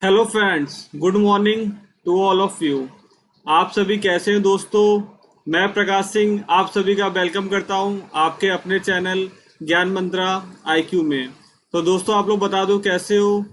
Hello friends, good morning to all of you. आप सभी कैसे हैं दोस्तों? मैं प्रकाश सिंह आप सभी का वेलकम करता हूं आपके अपने चैनल ज्ञान मंत्रा आईक्यू में। तो दोस्तों, आप लोग बता दो कैसे हो।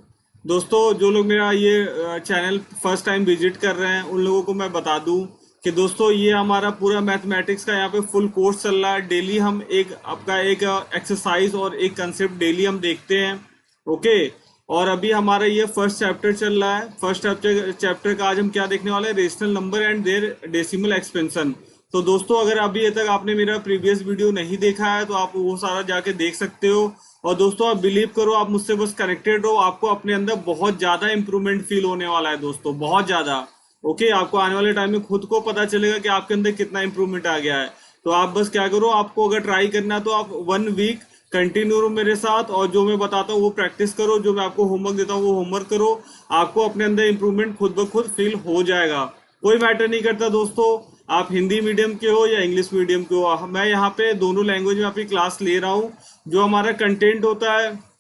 दोस्तों, जो लोग मेरा ये चैनल फर्स्ट टाइम विजिट कर रहे हैं उन लोगों को मैं बता दूं कि दोस्तों ये हमारा पूरा मैथमेटिक्स का यहाँ पे फुल कोर्स चल रहा है। डेली हम एक आपका एक एक्सरसाइज और एक कंसेप्ट डेली हम देखते हैं। ओके। और अभी हमारा ये फर्स्ट चैप्टर चल रहा है। फर्स्ट चैप्टर का आज हम क्या देखने वाले हैं? Rational number and their decimal expansion. तो दोस्तों, अगर अभी तक आपने मेरा प्रीवियस वीडियो नहीं देखा है तो आप वो सारा जाके देख सकते हो। और दोस्तों, आप बिलीव करो, आप मुझसे बस कनेक्टेड रहो, आपको अपने अंदर बहुत ज्यादा इंप्रूवमेंट फील होने वाला है दोस्तों, बहुत ज्यादा। ओके, आपको आने वाले टाइम में खुद को पता चलेगा कि आपके अंदर कितना इंप्रूवमेंट आ गया है। तो आप बस क्या करो, आपको अगर ट्राई करना है तो आप 1 वीक कंटिन्यू रहो मेरे साथ, और जो मैं बताता हूँ वो प्रैक्टिस करो, जो मैं आपको होमवर्क देता हूँ वो होमवर्क करो। आपको अपने अंदर इंप्रूवमेंट खुद ब खुद फील हो जाएगा। कोई मैटर नहीं करता दोस्तों, आप हिंदी मीडियम के हो या इंग्लिश मीडियम के हो, मैं यहाँ पे दोनों लैंग्वेज में आपकी क्लास ले रहा हूँ। जो हमारा कंटेंट होता है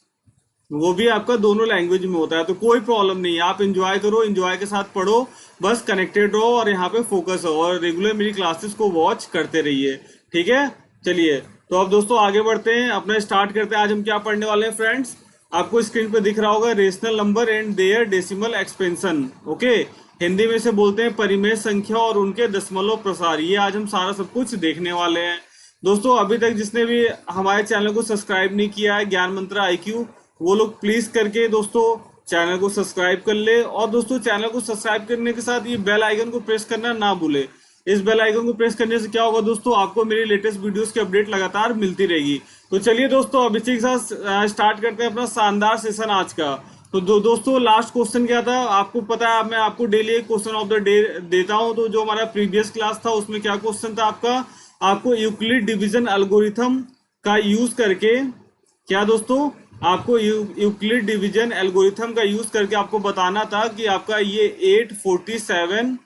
वो भी आपका दोनों लैंग्वेज में होता है, तो कोई प्रॉब्लम नहीं है। आप इंजॉय करो, इंजॉय के साथ पढ़ो, बस कनेक्टेड रहो और यहाँ पे फोकस हो, और रेगुलर मेरी क्लासेस को वॉच करते रहिए। ठीक है, चलिए। तो अब दोस्तों आगे बढ़ते हैं, अपना स्टार्ट करते हैं। आज हम क्या पढ़ने वाले हैं फ्रेंड्स? आपको स्क्रीन पे दिख रहा होगा, rational number and their decimal expansion. Okay. Hindi में से बोलते हैं परिमेय संख्या और उनके दशमलव प्रसार। ये आज हम सारा सब कुछ देखने वाले हैं। दोस्तों, अभी तक जिसने भी हमारे चैनल को सब्सक्राइब नहीं किया है ज्ञान मंत्रा आईक्यू, वो लोग प्लीज करके दोस्तों चैनल को सब्सक्राइब कर ले। और दोस्तों, चैनल को सब्सक्राइब करने के साथ ये बेल आइकन को प्रेस करना ना भूले। इस बेल आइकन को प्रेस करने से क्या होगा दोस्तों, आपको मेरी लेटेस्ट वीडियोस की अपडेट लगातार मिलती रहेगी। तो चलिए दोस्तों, अब इसी के साथ स्टार्ट करते हैं अपना शानदार सेशन आज का। तो दोस्तों, लास्ट क्वेश्चन क्या था आपको पता है? मैं आपको डेली एक क्वेश्चन ऑफ द डे देता हूं। तो जो हमारा प्रीवियस क्लास था उसमें क्या क्वेश्चन था आपका? आपको यूक्लिड डिवीजन एल्गोरिथम का यूज करके, क्या दोस्तों, आपको यूक्लिड डिवीजन एल्गोरिथम का यूज करके आपको बताना था कि आपका ये 847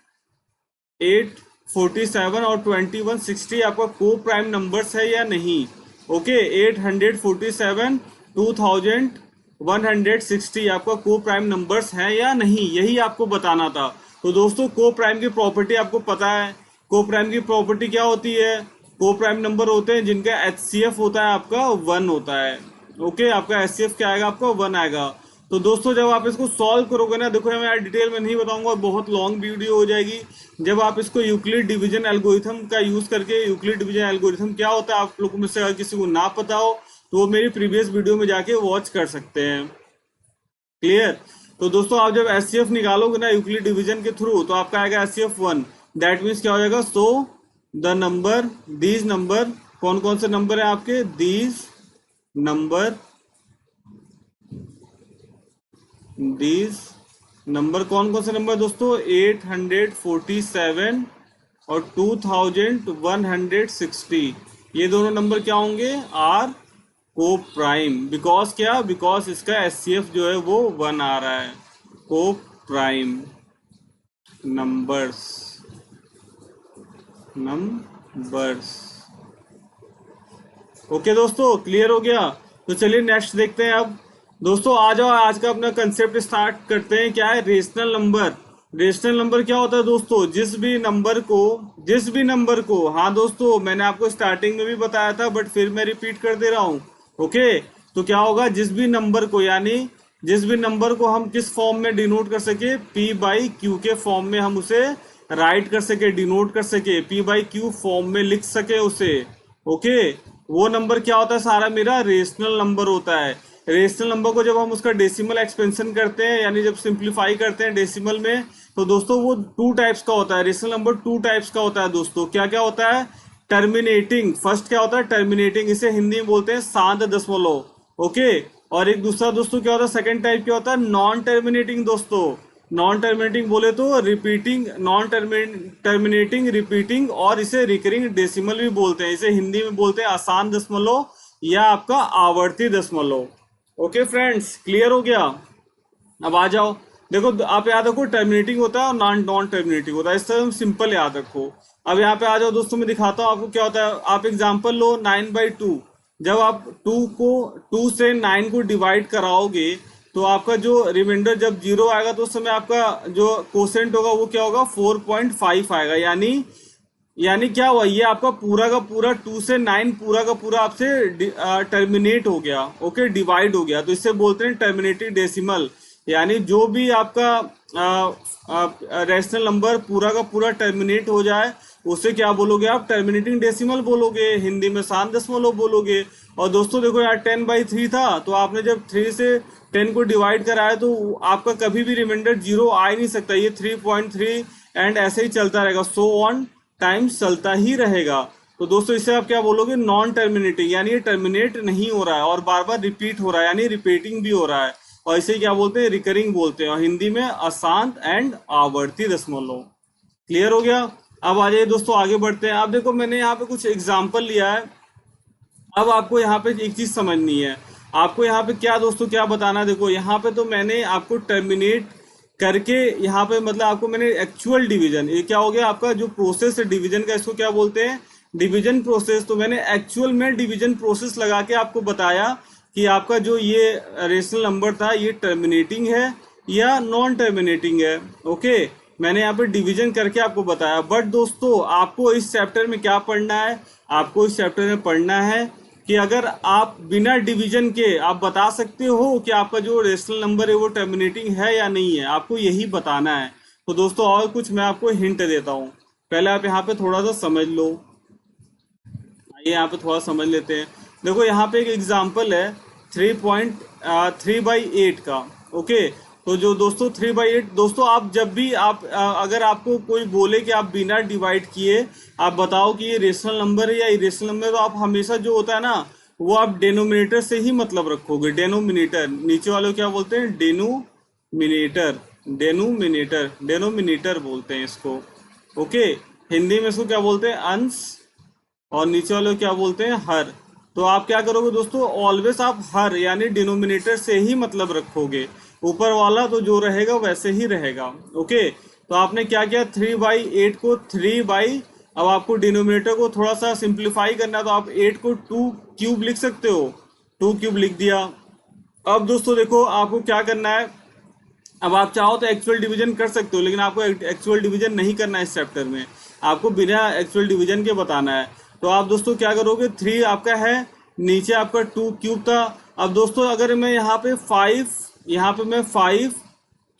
और 2160 आपका को प्राइम नंबर्स है या नहीं। ओके, 847 2160 आपका को प्राइम नंबर्स है या नहीं, यही आपको बताना था। तो दोस्तों, को प्राइम की प्रॉपर्टी आपको पता है। को प्राइम की प्रॉपर्टी क्या होती है? को प्राइम नंबर होते हैं जिनका एचसीएफ होता है आपका 1 होता है। ओके, आपका एचसीएफ क्या आएगा? आपका 1 आएगा। तो दोस्तों, जब आप इसको सॉल्व करोगे ना, देखो मैं डिटेल में नहीं बताऊंगा, बहुत लॉन्ग वीडियो हो जाएगी। जब आप इसको यूक्लिड डिवीजन एल्गोरिथम का यूज करके, यूक्लिड डिवीजन एल्गोरिथम क्या होता है आप लोगों में से अगर किसी को ना पता हो तो वो मेरी प्रीवियस वीडियो में जाके वॉच कर सकते हैं। क्लियर? तो दोस्तों, आप जब एचसीएफ निकालोगे ना यूक्लिड डिवीजन के थ्रू, तो आपका आएगा एचसीएफ 1। दैट मीन्स क्या हो जाएगा? So the number, these number, कौन कौन से नंबर है आपके? दीज नंबर, दीज नंबर कौन कौन से नंबर दोस्तों? 847 और 2160, ये दोनों नंबर क्या होंगे? आर को प्राइम। बिकॉज क्या? बिकॉज इसका एचसीएफ जो है वो 1 आ रहा है। को प्राइम नंबर्स, नंबर्स। ओके दोस्तों, क्लियर हो गया? तो चलिए नेक्स्ट देखते हैं अब। दोस्तों आ जाओ, आज का अपना कंसेप्ट स्टार्ट करते हैं। क्या है? Rational number. रेशनल नंबर क्या होता है दोस्तों? जिस भी नंबर को, हाँ दोस्तों, मैंने आपको स्टार्टिंग में भी बताया था बट फिर मैं रिपीट कर दे रहा हूँ। ओके, तो क्या होगा? जिस भी नंबर को, यानी जिस भी नंबर को हम किस फॉर्म में डिनोट कर सके? पी बाई क्यू के फॉर्म में हम उसे राइट कर सके, डिनोट कर सके, पी बाई क्यू फॉर्म में लिख सके उसे। ओके, वो नंबर क्या होता है? सारा मेरा रेशनल नंबर होता है। रेशनल नंबर को जब हम उसका डेसिमल एक्सपेंशन करते हैं, यानी जब सिंप्लीफाई करते हैं डेसिमल में, तो दोस्तों वो 2 टाइप्स का होता है। रेशनल नंबर 2 टाइप्स का होता है दोस्तों। क्या क्या होता है? टर्मिनेटिंग, फर्स्ट क्या होता है? टर्मिनेटिंग, इसे हिंदी में बोलते हैं सांद दशमलव। ओके, और एक दूसरा दोस्तों क्या होता है? सेकंड टाइप क्या होता है? नॉन टर्मिनेटिंग दोस्तों। नॉन टर्मिनेटिंग बोले तो रिपीटिंग, नॉन टर्मिनेटिंग, रिपीटिंग, और इसे रिकरिंग डेसिमल भी बोलते हैं। इसे हिंदी में बोलते हैं आसान दशमलव या आपका आवर्ती दशमलव। ओके फ्रेंड्स, क्लियर हो गया? अब आ जाओ, देखो आप याद रखो, टर्मिनेटिंग होता है और नॉन नॉन टर्मिनेटिंग होता है, इस तरह सिंपल याद रखो। अब यहाँ पे आ जाओ दोस्तों, मैं दिखाता हूँ आपको क्या होता है। आप एग्जांपल लो 9/2। जब आप 2 से 9 को डिवाइड कराओगे तो आपका जो रिमाइंडर जब 0 आएगा तो उस समय आपका जो कोसेंट होगा वो क्या होगा 4.5 आएगा। यानी क्या हुआ, ये आपका पूरा का पूरा 2 से 9 पूरा का पूरा आपसे टर्मिनेट हो गया, ओके, डिवाइड हो गया। तो इससे बोलते हैं टर्मिनेटिंग डेसिमल। यानी जो भी आपका रेशनल नंबर पूरा का पूरा टर्मिनेट हो जाए उसे क्या बोलोगे आप, टर्मिनेटिंग डेसिमल बोलोगे, हिंदी में शांत दशमलव बोलोगे। और दोस्तों देखो यार 10/3 था, तो आपने जब 3 से 10 को डिवाइड कराया तो आपका कभी भी रिमाइंडर 0 आ ही नहीं सकता, ये 3.3 एंड ऐसे ही चलता रहेगा, सो ऑन टाइम्स चलता ही रहेगा। तो दोस्तों इससे आप क्या बोलोगे, नॉन टर्मिनेटिंग, यानी ये टर्मिनेट नहीं हो रहा है और बार बार रिपीट हो रहा है, यानी रिपीटिंग भी हो रहा है। और इसे क्या बोलते हैं, रिकरिंग बोलते हैं, और हिंदी में अशांत एंड आवर्ती दशमलव। क्लियर हो गया। अब आ जाइए दोस्तों आगे बढ़ते हैं। अब देखो मैंने यहाँ पे कुछ एग्जाम्पल लिया है। अब आपको यहाँ पे एक चीज समझनी है, आपको यहाँ पे क्या दोस्तों क्या बताना है। देखो यहाँ पे तो मैंने आपको टर्मिनेट करके यहाँ पे मतलब आपको मैंने एक्चुअल डिवीजन, ये क्या हो गया आपका जो प्रोसेस है डिवीजन का, इसको क्या बोलते हैं, डिवीजन प्रोसेस। तो मैंने एक्चुअल में डिवीजन प्रोसेस लगा के आपको बताया कि आपका जो ये रेशनल नंबर था ये टर्मिनेटिंग है या नॉन टर्मिनेटिंग है, ओके। मैंने यहाँ पे डिवीजन करके आपको बताया। बट दोस्तों आपको इस चैप्टर में क्या पढ़ना है, आपको इस चैप्टर में पढ़ना है कि अगर आप बिना डिवीजन के आप बता सकते हो कि आपका जो रेशनल नंबर है वो टर्मिनेटिंग है या नहीं है, आपको यही बताना है। तो दोस्तों और कुछ मैं आपको हिंट देता हूँ, पहले आप यहाँ पे थोड़ा सा समझ लो। आइए यहाँ पे थोड़ा समझ लेते हैं। देखो यहाँ पे एक एग्जाम्पल है 3.3/8 का, ओके। तो जो दोस्तों 3/8, दोस्तों आप जब भी आप अगर आपको कोई बोले कि आप बिना डिवाइड किए आप बताओ कि ये रेशनल नंबर है या इरेशनल नंबर है, तो आप हमेशा जो होता है ना वो आप डेनोमिनेटर से ही मतलब रखोगे। डेनोमिनेटर, नीचे वाले को क्या बोलते हैं, डेनोमिनेटर, डेनोमिनेटर, डेनोमिनेटर बोलते हैं इसको, ओके। हिंदी में इसको क्या बोलते हैं, अंश, और नीचे वाले को क्या बोलते हैं, हर। तो आप क्या करोगे दोस्तों, ऑलवेज आप हर यानी डिनोमिनेटर से ही मतलब रखोगे, ऊपर वाला तो जो रहेगा वैसे ही रहेगा, ओके। तो आपने क्या किया, 3/8 को 3 अब आपको डिनोमिनेटर को थोड़ा सा सिंप्लीफाई करना है, तो आप 8 को 2 क्यूब लिख सकते हो, 2 क्यूब लिख दिया। अब दोस्तों देखो आपको क्या करना है, अब आप चाहो तो एक्चुअल डिवीजन कर सकते हो, लेकिन आपको एक्चुअल डिवीजन नहीं करना है इस चैप्टर में, आपको बिना एक्चुअल डिवीजन के बताना है। तो आप दोस्तों क्या करोगे, 3 आपका है, नीचे आपका 2 क्यूब था। अब दोस्तों अगर मैं यहाँ पे 5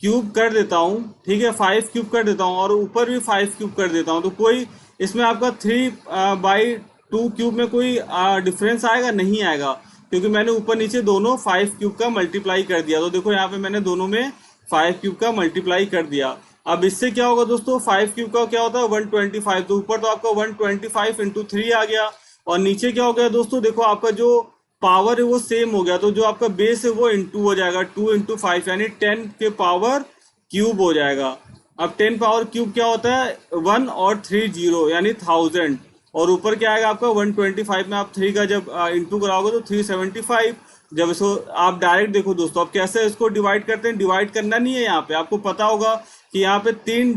क्यूब कर देता हूँ, ठीक है, 5 क्यूब कर देता हूँ और ऊपर भी 5 क्यूब कर देता हूँ, तो कोई इसमें आपका 3/2 क्यूब में कोई डिफरेंस आएगा, नहीं आएगा, क्योंकि मैंने ऊपर नीचे दोनों 5 क्यूब का मल्टीप्लाई कर दिया। तो देखो यहाँ पे मैंने दोनों में 5 क्यूब का मल्टीप्लाई कर दिया। अब इससे क्या होगा दोस्तों, 5 क्यूब का क्या होता है 125, तो ऊपर तो आपका 125 इंटू 3 आ गया, और नीचे क्या हो गया दोस्तों, देखो आपका जो पावर है वो सेम हो गया, तो जो आपका बेस है वो इंटू हो जाएगा, 2 इंटू 5 यानी 10 के पावर क्यूब हो जाएगा। अब 10 पावर क्यूब क्या होता है, 1 और 3 0 यानी 1000, और ऊपर क्या आएगा आपका 125 में आप 3 का जब इंटू कराओगे तो 375। जब इसको आप डायरेक्ट देखो दोस्तों, आप कैसे इसको डिवाइड करते हैं, डिवाइड करना नहीं है, यहाँ पे आपको पता होगा कि यहाँ पे 3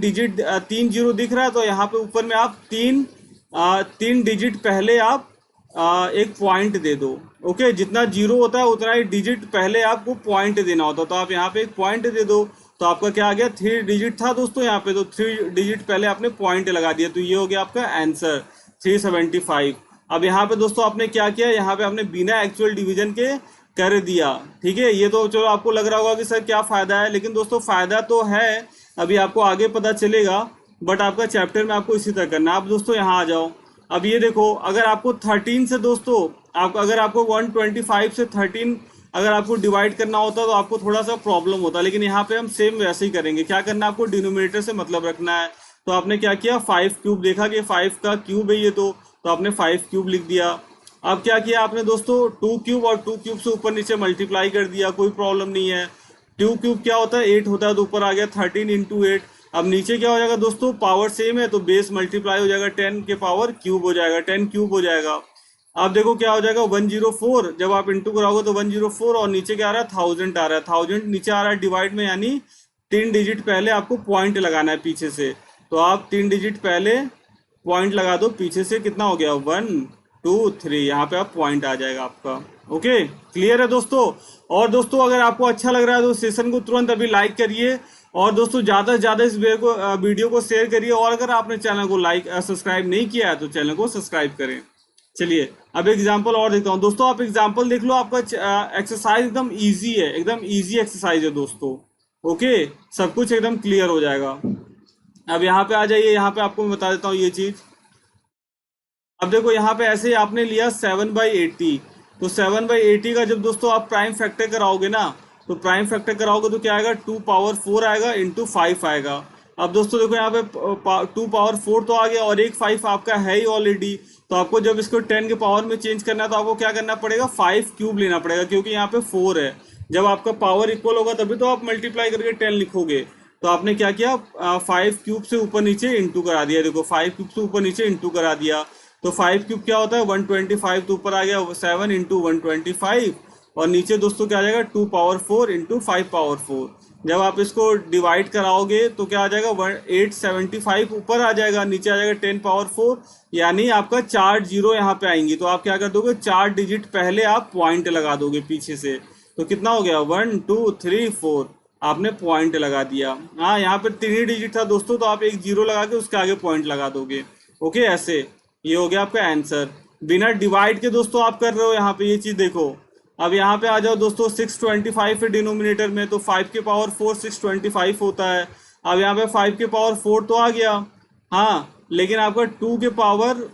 जीरो दिख रहा है, तो यहाँ पे ऊपर में आप 3 डिजिट पहले आप एक पॉइंट दे दो, ओके। जितना जीरो होता है उतना ही डिजिट पहले आपको पॉइंट देना होता है, तो आप यहाँ पे एक पॉइंट दे दो, तो आपका क्या आ गया, 3 डिजिट था दोस्तों यहाँ पे, तो 3 डिजिट पहले आपने पॉइंट लगा दिया, तो ये हो गया आपका आंसर 375। अब यहाँ पे दोस्तों आपने क्या किया, यहाँ पे आपने बिना एक्चुअल डिवीजन के कर दिया, ठीक है। ये तो चलो आपको लग रहा होगा कि सर क्या फायदा है, लेकिन दोस्तों फायदा तो है, अभी आपको आगे पता चलेगा, बट आपका चैप्टर में आपको इसी तरह करना है। आप दोस्तों यहाँ आ जाओ। अब ये देखो, अगर आपको 13 से दोस्तों अगर आपको 125 से 13 अगर आपको डिवाइड करना होता तो आपको थोड़ा सा प्रॉब्लम होता, लेकिन यहाँ पे हम सेम वैसे ही करेंगे। क्या करना है, आपको डिनोमिनेटर से मतलब रखना है। तो आपने क्या किया, 5 क्यूब देखा कि 5 का क्यूब है ये, तो आपने 5 क्यूब लिख दिया। अब क्या किया आपने दोस्तों, 2 क्यूब और 2 क्यूब से ऊपर नीचे मल्टीप्लाई कर दिया, कोई प्रॉब्लम नहीं है। 2 क्यूब क्या होता है, 8 होता है, तो ऊपर आ गया 13 इंटू 8। अब नीचे क्या हो जाएगा दोस्तों, पावर सेम है तो बेस मल्टीप्लाई हो जाएगा, 10 के पावर क्यूब हो जाएगा, 10 क्यूब हो जाएगा। अब देखो क्या हो जाएगा, 104, जब आप इंटू कराओगे तो 104, और नीचे क्या आ रहा है, 1000 आ रहा है, 1000 नीचे आ रहा है डिवाइड में, यानी 3 डिजिट पहले आपको पॉइंट लगाना है पीछे से, तो आप 3 डिजिट पहले पॉइंट लगा दो पीछे से, कितना हो गया 1 2 3, यहाँ पे आप पॉइंट आ जाएगा आपका, ओके। क्लियर है दोस्तों। और दोस्तों अगर आपको अच्छा लग रहा है तो सेशन को तुरंत अभी लाइक करिए, और दोस्तों ज़्यादा से ज़्यादा इस वीडियो को शेयर करिए, और अगर आपने चैनल को सब्सक्राइब नहीं किया है तो चैनल को सब्सक्राइब करें। चलिए अब एग्जाम्पल और देखता हूँ दोस्तों। आप एग्जाम्पल देख लो, आपका एक्सरसाइज एकदम इजी है, एकदम इजी एक्सरसाइज है दोस्तों। ओके, सब कुछ एकदम क्लियर हो जाएगा। अब यहाँ पे आ जाइए, यहाँ पे आपको मैं बता देता हूँ ये चीज। अब देखो यहाँ पे ऐसे ही आपने लिया 7/80, तो 7/80 का जब दोस्तों आप प्राइम फैक्टर कराओगे ना, तो प्राइम फैक्टर कराओगे तो क्या आएगा, 2 पावर 4 आएगा इंटू 5 आएगा। अब दोस्तों देखो यहाँ पे 2 पावर 4 तो आ गया, और एक 5 आपका है ही ऑलरेडी। तो आपको जब इसको 10 के पावर में चेंज करना है तो आपको क्या करना पड़ेगा, 5 क्यूब लेना पड़ेगा, क्योंकि यहाँ पे 4 है। जब आपका पावर इक्वल होगा तभी तो आप मल्टीप्लाई करके 10 लिखोगे। तो आपने क्या किया, 5 क्यूब से ऊपर नीचे इंटू करा दिया। देखो 5 क्यूब से ऊपर नीचे इंटू करा दिया, तो 5 क्यूब क्या होता है, 125। तो ऊपर आ गया 7 इंटू 125, और नीचे दोस्तों क्या आ जाएगा, 2 पावर 4 इंटू 5 पावर 4। जब आप इसको डिवाइड कराओगे तो क्या आ जाएगा, 875 ऊपर आ जाएगा, नीचे आ जाएगा 10 पावर 4, यानी आपका 4 जीरो यहाँ पे आएंगी। तो आप क्या कर दोगे, 4 डिजिट पहले आप पॉइंट लगा दोगे पीछे से। तो कितना हो गया, 1 2 3 4, आपने पॉइंट लगा दिया। हाँ, यहाँ पे 3 ही डिजिट था दोस्तों, तो आप एक जीरो लगा के उसके आगे पॉइंट लगा दोगे। ओके, ऐसे ये हो गया आपका आंसर। बिना डिवाइड के दोस्तों आप कर रहे हो यहाँ पे, ये चीज देखो। अब यहाँ पे आ जाओ दोस्तों, 625 है डिनोमिनेटर में, तो 5 के पावर 4 625 होता है। अब यहाँ पे 5 के पावर 4 तो आ गया, हाँ, लेकिन आपका 2 के पावर,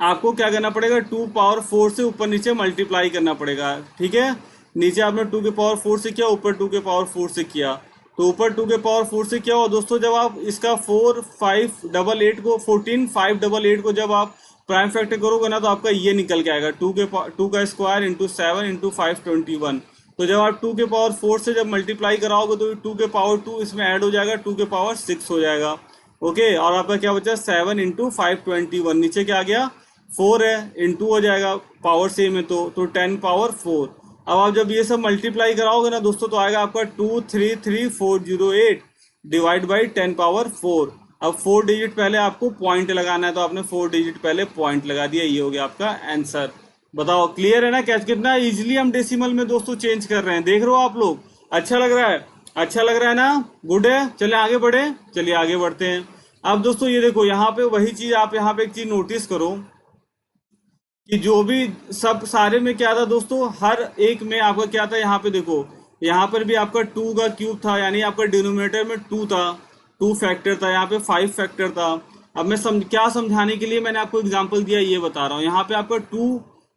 आपको क्या करना पड़ेगा, 2 पावर 4 से ऊपर नीचे मल्टीप्लाई करना पड़ेगा। ठीक है, नीचे आपने 2 के पावर 4 से किया, ऊपर 2 के पावर 4 से किया। तो ऊपर 2 के पावर 4 से क्या हो दोस्तों, जब आप इसका 4 5 88 को 14 588 को जब आप प्राइम फैक्टर करोगे ना, तो आपका ये निकल के आएगा, 2 का स्क्वायर इंटू 7 इंटू 521। तो जब आप 2 के पावर 4 से जब मल्टीप्लाई कराओगे तो 2 के पावर 2 इसमें ऐड हो जाएगा, 2 के पावर 6 हो जाएगा। ओके, और आपका क्या बचा, 7 इंटू 521, नीचे क्या आ गया, 4 है, इंटू हो जाएगा, पावर सेम है तो 10 पावर 4। अब आप जब ये सब मल्टीप्लाई कराओगे ना दोस्तों, तो आएगा आपका 233408 डिवाइड बाई 10 पावर 4। अब 4 डिजिट पहले आपको पॉइंट लगाना है, तो आपने 4 डिजिट पहले पॉइंट लगा दिया, ये हो गया आपका आंसर। बताओ क्लियर है ना, क्या कितना इजीली हम डेसिमल में दोस्तों चेंज कर रहे हैं, देख रहे हो आप लोग। अच्छा लग रहा है, अच्छा लग रहा है ना, गुड है। चलिए आगे बढ़े, चलिए आगे बढ़ते हैं। अब दोस्तों ये देखो, यहाँ पे वही चीज, आप यहाँ पे एक चीज नोटिस करो कि जो भी सब सारे में क्या था दोस्तों, हर एक में आपका क्या था, यहाँ पे देखो, यहाँ पर भी आपका 2 का क्यूब था, यानी आपका डिनोमिनेटर में 2 था, 2 फैक्टर था, यहाँ पे 5 फैक्टर था। अब मैं क्या समझाने के लिए मैंने आपको एग्जांपल दिया ये बता रहा हूँ। यहाँ पे आपका 2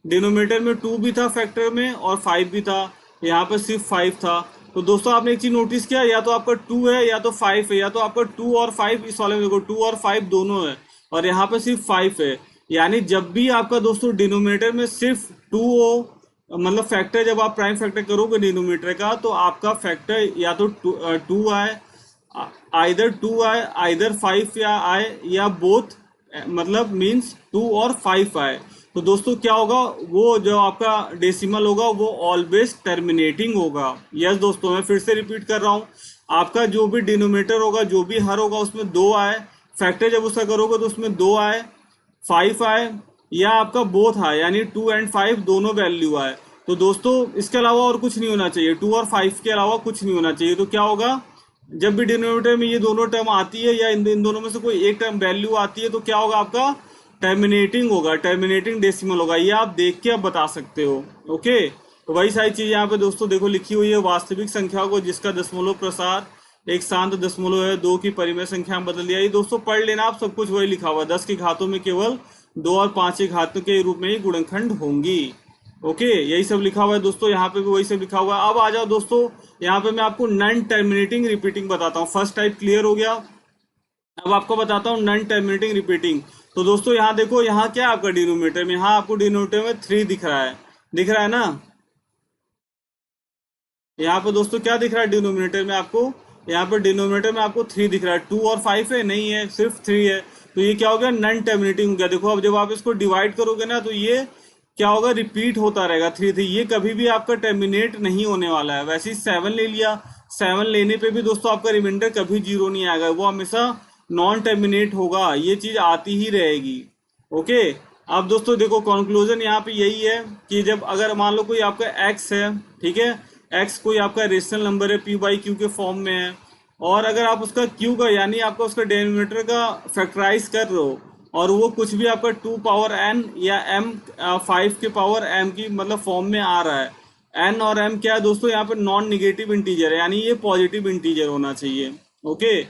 डिनोमिनेटर में 2 भी था फैक्टर में, और 5 भी था, यहाँ पे सिर्फ 5 था। तो दोस्तों आपने एक चीज नोटिस किया, या तो आपका 2 है या तो 5 है, या तो आपका 2 और 5, इस वाले में देखो 2 और 5 दोनों है, और यहाँ पे सिर्फ 5 है। यानी जब भी आपका दोस्तों डिनोमिनेटर में सिर्फ 2 हो, मतलब फैक्टर जब आप प्राइम फैक्टर करोगे डिनोमिनेटर का, तो आपका फैक्टर या तो 2 आए, आइदर 2 आए, आइदर 5 या आए, या बोथ, मतलब मीन्स 2 और 5 आए। तो दोस्तों क्या होगा, वो जो आपका डेसिमल होगा वो ऑलवेज टर्मिनेटिंग होगा। यस दोस्तों, मैं फिर से रिपीट कर रहा हूँ, आपका जो भी डिनोमिनेटर होगा, जो भी हर होगा, उसमें 2 आए, फैक्टर जब उसका करोगे तो उसमें 2 आए, 5 आए, या आपका बोथ आए, यानी 2 एंड 5 दोनों वैल्यू आए। तो दोस्तों इसके अलावा और कुछ नहीं होना चाहिए, 2 और 5 के अलावा कुछ नहीं होना चाहिए। तो क्या होगा, जब भी डिनोमिनेटर में ये दोनों टर्म आती है, या इन दोनों में से कोई एक टर्म वैल्यू आती है, तो क्या होगा, आपका टर्मिनेटिंग होगा, टर्मिनेटिंग डेसिमल होगा। ये आप देख के आप बता सकते हो। ओके, तो वही सारी चीज यहाँ पे दोस्तों देखो लिखी हुई है, वास्तविक संख्या को जिसका दशमलव प्रसार एक शांत दशमलव है, 2 की परिमेय संख्या में बदल दिया। ये दोस्तों पढ़ लेना आप, सब कुछ वही लिखा हुआ है। 10 के घातों में केवल 2 और 5 के घातों के रूप में ही गुणनखंड होंगी। ओके, यही सब लिखा हुआ है दोस्तों, यहाँ पे भी वही सब लिखा हुआ है। अब आ जाओ दोस्तों, यहाँ पे मैं आपको नॉन टर्मिनेटिंग रिपीटिंग बताता हूँ। फर्स्ट टाइप क्लियर हो गया, अब आपको बताता हूँ नॉन टर्मिनेटिंग रिपीटिंग। तो दोस्तों यहाँ देखो, यहाँ क्या आपका डिनोमिनेटर में, यहाँ आपको डिनोमिनेटर में 3 दिख रहा है, दिख रहा है ना। यहाँ पे दोस्तों क्या दिख रहा है डिनोमिनेटर में आपको, यहाँ पे डिनोमिनेटर में आपको 3 दिख रहा है। 2 और 5 है, नहीं है, सिर्फ 3 है। तो ये क्या हो गया, नॉन टर्मिनेटिंग हो गया। देखो अब जब आप इसको डिवाइड करोगे ना, तो ये क्या होगा, रिपीट होता रहेगा 3 3। ये कभी भी आपका टर्मिनेट नहीं होने वाला है। वैसे ही 7 ले लिया, 7 लेने पे भी दोस्तों आपका रिमाइंडर कभी 0 नहीं आएगा, वो हमेशा नॉन टर्मिनेट होगा, ये चीज आती ही रहेगी। ओके, अब दोस्तों देखो कंक्लूजन यहाँ पे यही है कि जब अगर मान लो कोई आपका एक्स है, ठीक है, एक्स कोई आपका रेशनल नंबर है, पी बाई क्यू के फॉर्म में है, और अगर आप उसका क्यू का यानी आपका उसका डिनोमिनेटर का फैक्टराइज कर रहे हो और वो कुछ भी आपका 2 पावर n या m 5 के पावर m की मतलब फॉर्म में आ रहा है। n और m क्या है दोस्तों, यहाँ पे नॉन निगेटिव इंटीजर है, यानी ये पॉजिटिव इंटीजर होना चाहिए। ओके,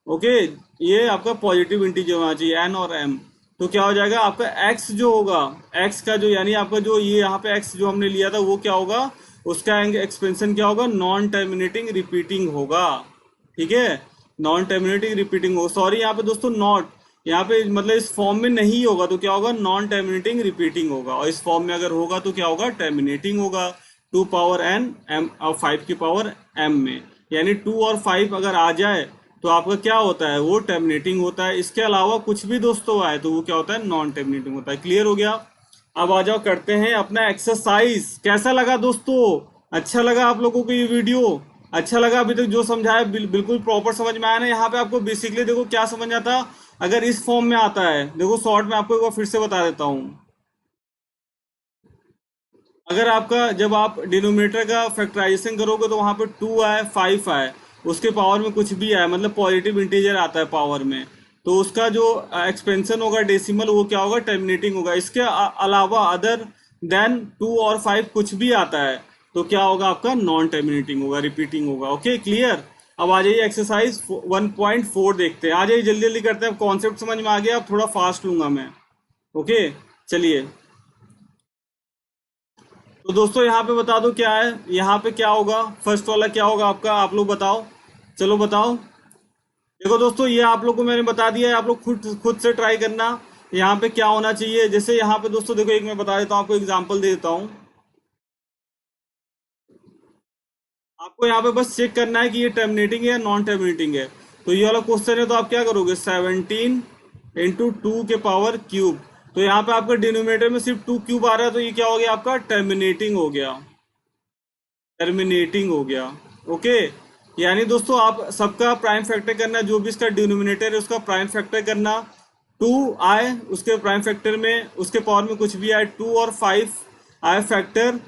ओके, ये आपका पॉजिटिव इंटीजर होना चाहिए n और m। तो क्या हो जाएगा आपका x जो होगा, x का जो यानी आपका जो ये यहाँ पे x जो हमने लिया था वो क्या होगा, उसका एक्सपेंशन क्या होगा, नॉन टर्मिनेटिंग रिपीटिंग होगा। ठीक है, नॉन टर्मिनेटिंग रिपीटिंग होगा, सॉरी यहाँ पे दोस्तों नॉट, यहाँ पे मतलब इस फॉर्म में नहीं होगा तो क्या होगा, नॉन टर्मिनेटिंग रिपीटिंग होगा, और इस फॉर्म में अगर होगा तो क्या होगा, टर्मिनेटिंग होगा। 2 पावर n m और 5 की पावर m में, यानी 2 और 5 अगर आ जाए तो आपका क्या होता है, वो टर्मिनेटिंग होता है। इसके अलावा कुछ भी दोस्तों आए तो वो क्या होता है, नॉन टर्मिनेटिंग होता है। क्लियर हो गया। अब आ जाओ करते हैं अपना एक्सरसाइज। कैसा लगा दोस्तों, अच्छा लगा आप लोगों को ये वीडियो, अच्छा लगा अभी तक जो समझाया बिल्कुल प्रॉपर समझ में आया ना। यहाँ पे आपको बेसिकली देखो क्या समझ आता, अगर इस फॉर्म में आता है, देखो शॉर्ट में आपको एक बार फिर से बता देता हूँ। अगर आपका जब आप डिनोमिनेटर का फैक्टराइजेशन करोगे तो वहां पे 2 आए 5 आए, उसके पावर में कुछ भी आए मतलब पॉजिटिव इंटीजर आता है पावर में, तो उसका जो एक्सपेंशन होगा डेसिमल वो क्या होगा, टर्मिनेटिंग होगा। इसके अलावा अदर देन 2 और 5 कुछ भी आता है तो क्या होगा, आपका नॉन टर्मिनेटिंग होगा, रिपीटिंग होगा। Okay clear. अब आ जाइए एक्सरसाइज 1.4 देखते हैं, आ जाइए जल्दी जल्दी करते हैं। कॉन्सेप्ट समझ में आ गया, अब थोड़ा फास्ट लूंगा मैं। ओके चलिए, तो दोस्तों यहाँ पे बता दो क्या है, यहाँ पे क्या होगा, फर्स्ट वाला क्या होगा आपका, आप लोग बताओ, चलो बताओ। देखो दोस्तों ये आप लोग को मैंने बता दिया है, आप लोग खुद खुद से ट्राई करना यहाँ पे क्या होना चाहिए। जैसे यहाँ पे दोस्तों देखो, एक मैं बता देता हूँ आपको, एग्जांपल दे देता हूँ आपको। यहाँ पे बस चेक करना है कि ये टर्मिनेटिंग है या नॉन टर्मिनेटिंग है। तो ये वाला क्वेश्चन है तो आप क्या करोगे, 17 × 2 के पावर क्यूब। तो यहाँ पे आपका डिनोमिनेटर में सिर्फ 2 क्यूब आ रहा है, तो ये क्या हो गया आपका, टर्मिनेटिंग हो गया, टर्मिनेटिंग हो गया। ओके, यानी दोस्तों आप सबका प्राइम फैक्टर करना, जो भी इसका डिनोमिनेटर है उसका प्राइम फैक्टर करना। 2 आए उसके प्राइम फैक्टर में, उसके पावर में कुछ भी आए, 2 और 5 आए फैक्टर,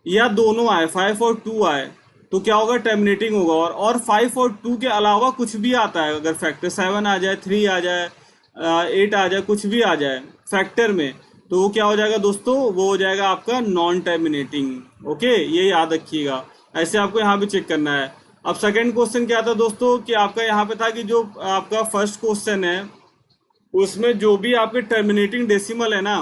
या दोनों आए 5 और 2 आए, तो क्या होगा, टर्मिनेटिंग होगा। और 5 और 2 के अलावा कुछ भी आता है, अगर फैक्टर 7 आ जाए, 3 आ जाए, 8 आ जाए, कुछ भी आ जाए फैक्टर में, तो वो क्या हो जाएगा दोस्तों, वो हो जाएगा आपका नॉन टर्मिनेटिंग। ओके, ये याद रखिएगा, ऐसे आपको यहाँ भी चेक करना है। अब सेकंड क्वेश्चन क्या था दोस्तों, कि आपका यहाँ पे था कि जो आपका फर्स्ट क्वेश्चन है उसमें जो भी आपके टर्मिनेटिंग डेसिमल है ना,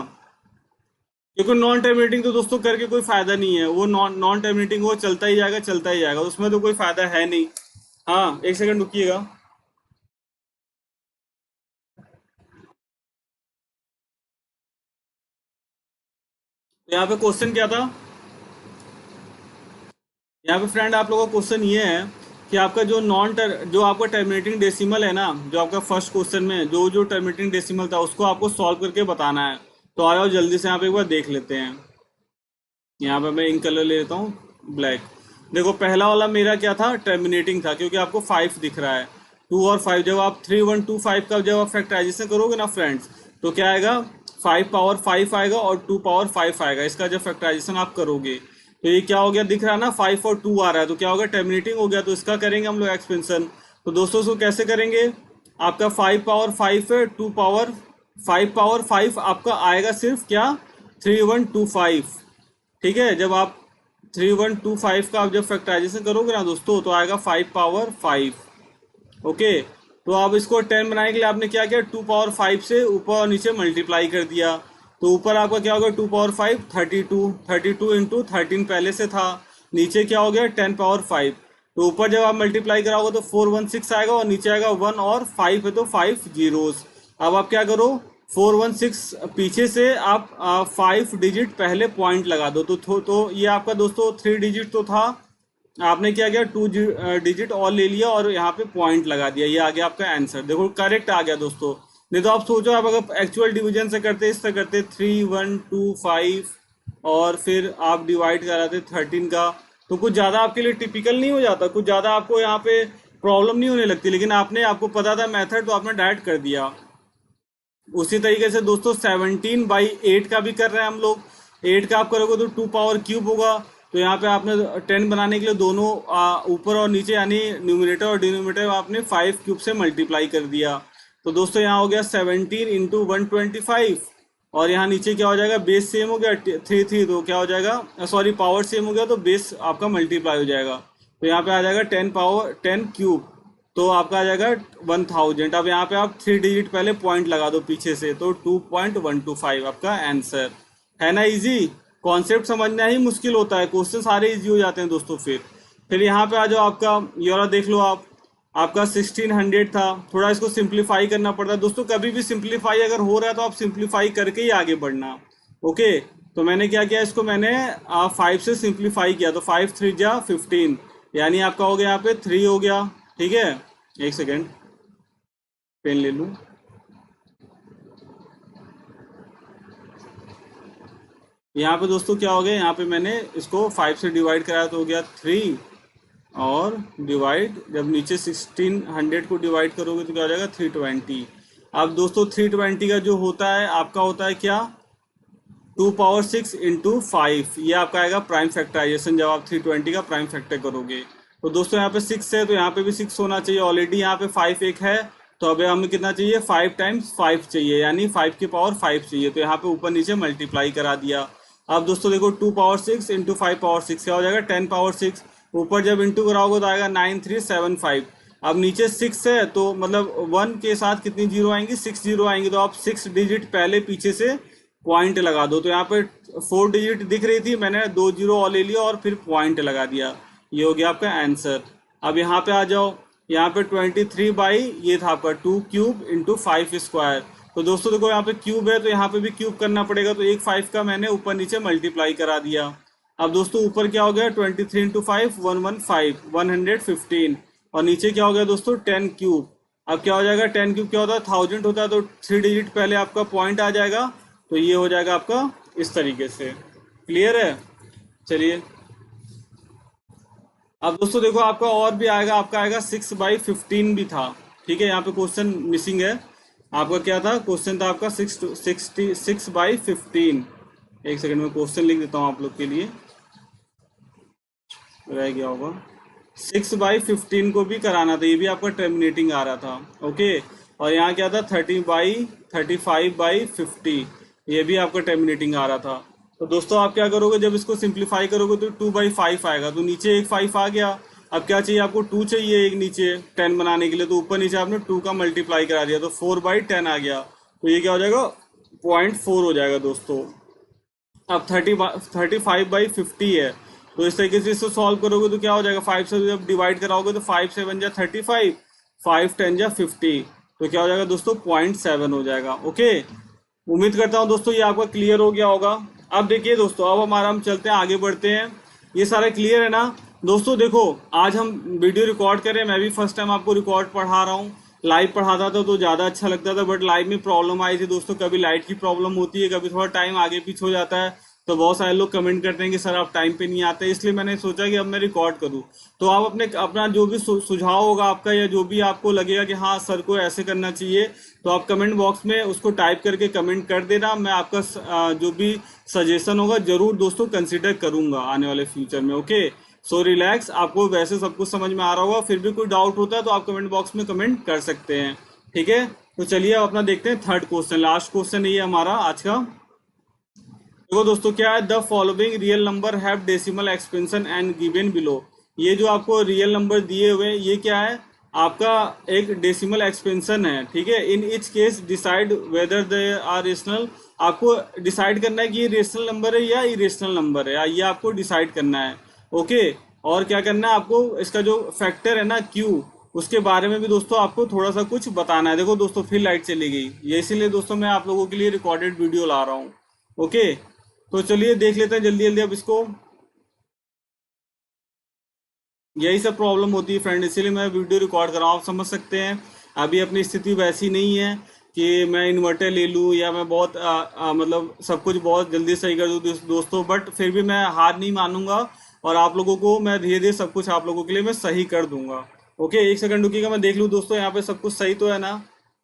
क्योंकि नॉन टर्मिनेटिंग तो दोस्तों करके कोई फायदा नहीं है, वो नॉन नॉन टर्मिनेटिंग वो चलता ही जाएगा, चलता ही जाएगा, उसमें तो कोई फायदा है नहीं। हाँ एक सेकंड रुकिएगा। तो यहाँ पे क्वेश्चन क्या था, यहाँ पे फ्रेंड आप लोगों का क्वेश्चन ये है कि आपका जो जो आपका टर्मिनेटिंग डेसिमल है ना, जो आपका फर्स्ट क्वेश्चन में जो जो टर्मिनेटिंग डेसिमल था उसको आपको सॉल्व करके बताना है। तो आ जाओ जल्दी से यहाँ पे एक बार देख लेते हैं। यहाँ पे मैं इंक कलर ले लेता हूँ ब्लैक। देखो पहला वाला मेरा क्या था, टर्मिनेटिंग था, क्योंकि आपको 5 दिख रहा है। 2 और 5 जब आप 3 1 2 5 का जब आप फैक्टराइजेशन करोगे ना फ्रेंड्स, तो क्या आएगा, 5 पावर 5 आएगा और 2 पावर 5 आएगा। इसका जब फैक्टराइजेशन आप करोगे तो ये क्या हो गया, दिख रहा है ना, 5 और 2 आ रहा है, तो क्या होगा, टर्मिनेटिंग हो गया। तो इसका करेंगे हम लोग एक्सपेंशन। तो दोस्तों इसको कैसे करेंगे, आपका 5 पावर 5 है, 2 पावर 5 पावर 5 आपका आएगा सिर्फ क्या, 3125। ठीक है, जब आप 3125 का आप जब फैक्टराइजेशन करोगे ना दोस्तों, तो आएगा 5 पावर 5। ओके, तो आप इसको 10 बनाने के लिए आपने क्या किया, 2 पावर 5 से ऊपर और नीचे मल्टीप्लाई कर दिया। तो ऊपर आपका क्या होगा, 2 पावर 5 32, 32 इंटू 13 पहले से था, नीचे क्या हो गया 10 पावर 5। तो ऊपर जब आप मल्टीप्लाई कराओगे तो 416 आएगा, और नीचे आएगा 1 और 5 है तो 5 जीरोस। अब आप क्या करो, 416 पीछे से आप 5 डिजिट पहले पॉइंट लगा दो। तो ये आपका दोस्तों 3 डिजिट तो था, आपने क्या किया, 2 डिजिट और ले लिया और यहाँ पे पॉइंट लगा दिया, ये आ गया आपका आंसर। देखो करेक्ट आ गया दोस्तों। नहीं तो आप सोचो, आप अगर एक्चुअल डिवीजन से करते, इस तरह करते 3 1 2 5 और फिर आप डिवाइड कराते 13 का, तो कुछ ज़्यादा आपके लिए टिपिकल नहीं हो जाता, कुछ ज़्यादा आपको यहाँ पे प्रॉब्लम नहीं होने लगती। लेकिन आपने, आपको पता था मेथड, तो आपने डायरेक्ट कर दिया। उसी तरीके से दोस्तों 17/8 का भी कर रहे हैं हम लोग। 8 का आप करोगे तो 2 पावर क्यूब होगा। तो यहाँ पे आपने 10 बनाने के लिए दोनों ऊपर और नीचे यानी न्यूमिनेटर और डिनोमिनेटर आपने 5 क्यूब से मल्टीप्लाई कर दिया। तो दोस्तों यहाँ हो गया 17 × 125। और यहाँ नीचे क्या हो जाएगा, बेस सेम हो गया 3 तो क्या हो जाएगा, सॉरी पावर सेम हो गया तो बेस आपका मल्टीप्लाई हो जाएगा। तो यहाँ पे आ जाएगा 10 क्यूब, तो आपका आ जाएगा 1000। अब यहाँ पे आप 3 डिजिट पहले पॉइंट लगा दो पीछे से, तो 2.125 आपका आंसर है ना। इजी कॉन्सेप्ट समझना ही मुश्किल होता है, क्वेश्चन सारे इजी हो जाते हैं दोस्तों। फिर यहाँ पे आ जाओ, आपका ये वाला देख लो आप, आपका 1600 था। थोड़ा इसको सिंप्लीफाई करना पड़ता है दोस्तों, कभी भी सिंप्लीफाई अगर हो रहा है तो आप सिंप्लीफाई करके ही आगे बढ़ना। ओके, तो मैंने क्या किया, इसको मैंने 5 से सिंप्लीफाई किया, तो 5 3 जा 15, यानी आपका हो गया यहाँ पे 3 हो गया। ठीक है, एक सेकेंड पेन ले लूँ। यहाँ पे दोस्तों क्या हो गया, यहाँ पे मैंने इसको 5 से डिवाइड कराया तो हो गया 3, और डिवाइड जब नीचे 1600 को डिवाइड करोगे तो क्या हो जाएगा 320। अब दोस्तों 320 का जो होता है आपका होता है क्या, 2 पावर 6 × 5, ये आपका आएगा प्राइम फैक्टराइजेशन जब आप 320 का प्राइम फैक्टर करोगे। तो दोस्तों यहाँ पे 6 है तो यहाँ पे भी 6 होना चाहिए, ऑलरेडी यहाँ पे 5 एक है, तो अब हमें कितना चाहिए, 5 × 5 चाहिए, यानी 5 की पावर 5 चाहिए। तो यहाँ पे ऊपर नीचे मल्टीप्लाई करा दिया। अब दोस्तों देखो 2 पावर 6 × 5 पावर 6 क्या हो जाएगा 10 पावर 6, ऊपर जब इंटू कराओगे तो आएगा 9375। अब नीचे 6 है तो मतलब 1 के साथ कितनी जीरो आएंगी, 6 जीरो आएंगी, तो आप 6 डिजिट पहले पीछे से पॉइंट लगा दो। तो यहाँ पे 4 डिजिट दिख रही थी, मैंने 2 जीरो और ले लिया और फिर पॉइंट लगा दिया। ये हो गया आपका आंसर। अब यहाँ पे आ जाओ, यहाँ पे 23 बाई ये था आपका 2 क्यूब × 5 स्क्वायर। तो दोस्तों देखो यहाँ पे क्यूब है तो यहाँ पे भी क्यूब करना पड़ेगा, तो एक 5 का मैंने ऊपर नीचे मल्टीप्लाई करा दिया। अब दोस्तों ऊपर क्या हो गया 23 × 5 115 115, और नीचे क्या हो गया दोस्तों 10 क्यूब। अब क्या हो जाएगा 10 क्यूब क्या होता है 1000 होता है, तो 3 डिजिट पहले आपका पॉइंट आ जाएगा, तो ये हो जाएगा आपका इस तरीके से। क्लियर है, चलिए। अब दोस्तों देखो आपका और भी आएगा, आपका आएगा 6/15 भी था। ठीक है, यहाँ पे क्वेश्चन मिसिंग है। आपका क्या था, क्वेश्चन था आपका 6/15। एक सेकंड में क्वेश्चन लिख देता हूँ आप लोग के लिए, रह गया होगा। 6/15 को भी कराना था, ये भी आपका टर्मिनेटिंग आ रहा था। ओके, और यहाँ क्या था 35/50, ये भी आपका टर्मिनेटिंग आ रहा था। तो दोस्तों आप क्या करोगे, जब इसको सिंप्लीफाई करोगे तो 2/5 आएगा, तो नीचे एक 5 आ गया। अब क्या चाहिए आपको, 2 चाहिए एक नीचे 10 बनाने के लिए, तो ऊपर नीचे आपने 2 का मल्टीप्लाई करा दिया, तो 4/10 आ गया। तो ये क्या हो जाएगा 0.4 हो जाएगा दोस्तों। अब 35/50 है, तो इस तरीके से इसको सॉल्व करोगे तो क्या हो जाएगा, 5 से जब डिवाइड कराओगे तो 5 7 जा 35, 5 10 जा 50, तो क्या हो जाएगा दोस्तों 0.7 हो जाएगा। ओके, उम्मीद करता हूँ दोस्तों ये आपका क्लियर हो गया होगा। अब देखिए दोस्तों, अब हमारा हम चलते हैं आगे बढ़ते हैं। ये सारा क्लियर है ना दोस्तों। देखो आज हम वीडियो रिकॉर्ड कर रहे हैं, मैं भी फर्स्ट टाइम आपको रिकॉर्ड पढ़ा रहा हूँ। लाइव पढ़ाता था तो ज़्यादा अच्छा लगता था, बट लाइव में प्रॉब्लम आई थी दोस्तों, कभी लाइट की प्रॉब्लम होती है, कभी थोड़ा टाइम आगे पीछे हो जाता है, तो बहुत सारे लोग कमेंट करते हैं कि सर आप टाइम पे नहीं आते, इसलिए मैंने सोचा कि अब मैं रिकॉर्ड करूं। तो आप अपना जो भी सुझाव होगा आपका, या जो भी आपको लगेगा कि हाँ सर को ऐसे करना चाहिए, तो आप कमेंट बॉक्स में उसको टाइप करके कमेंट कर देना। मैं आपका जो भी सजेशन होगा जरूर दोस्तों कंसिडर करूंगा आने वाले फ्यूचर में। ओके, सो रिलैक्स, आपको वैसे सब कुछ समझ में आ रहा होगा, फिर भी कोई डाउट होता है तो आप कमेंट बॉक्स में कमेंट कर सकते हैं। ठीक है, तो चलिए अब अपना देखते हैं थर्ड क्वेश्चन, लास्ट क्वेश्चन ये हमारा आज का। देखो दोस्तों क्या है, the following real number have decimal expansion and given below. ये जो आपको रियल नंबर दिए हुए हैं ये क्या है, आपका एक डेसिमल एक्सपेंशन है। ठीक है, in each case decide whether they are rational. आपको डिसाइड करना है कि ये रेशनल नंबर है या इरेशनल नंबर है, ये आपको डिसाइड करना है। ओके, और क्या करना है आपको, इसका जो फैक्टर है ना क्यू, उसके बारे में भी दोस्तों आपको थोड़ा सा कुछ बताना है। देखो दोस्तों फिर लाइट चली गई, ये इसीलिए दोस्तों मैं आप लोगों के लिए रिकॉर्डेड वीडियो ला रहा हूँ। ओके, तो चलिए देख लेते हैं जल्दी जल्दी अब इसको। यही सब प्रॉब्लम होती है फ्रेंड, इसीलिए मैं वीडियो रिकॉर्ड कर रहा हूँ। आप समझ सकते हैं अभी अपनी स्थिति वैसी नहीं है कि मैं इन्वर्टर ले लूँ या मैं बहुत मतलब सब कुछ बहुत जल्दी सही कर दूँ दोस्तों, बट फिर भी मैं हार नहीं मानूंगा, और आप लोगों को मैं धीरे धीरे सब कुछ आप लोगों के लिए मैं सही कर दूंगा। ओके, एक सेकंड रुकिएगा, मैं देख लूँ दोस्तों यहाँ पे सब कुछ सही तो है ना।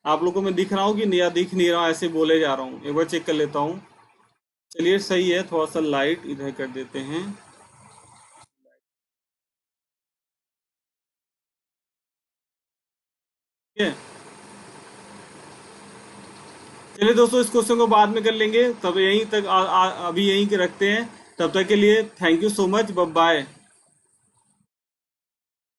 आप लोगों को मैं दिख रहा हूँ कि या दिख नहीं रहा हूँ, ऐसे बोले जा रहा हूँ, एक बार चेक कर लेता हूँ। चलिए सही है, थोड़ा सा लाइट इधर कर देते हैं। ठीक है, चलिए दोस्तों इस क्वेश्चन को बाद में कर लेंगे, तब यहीं तक अभी यहीं के रखते हैं। तब तक के लिए thank you so much, bye.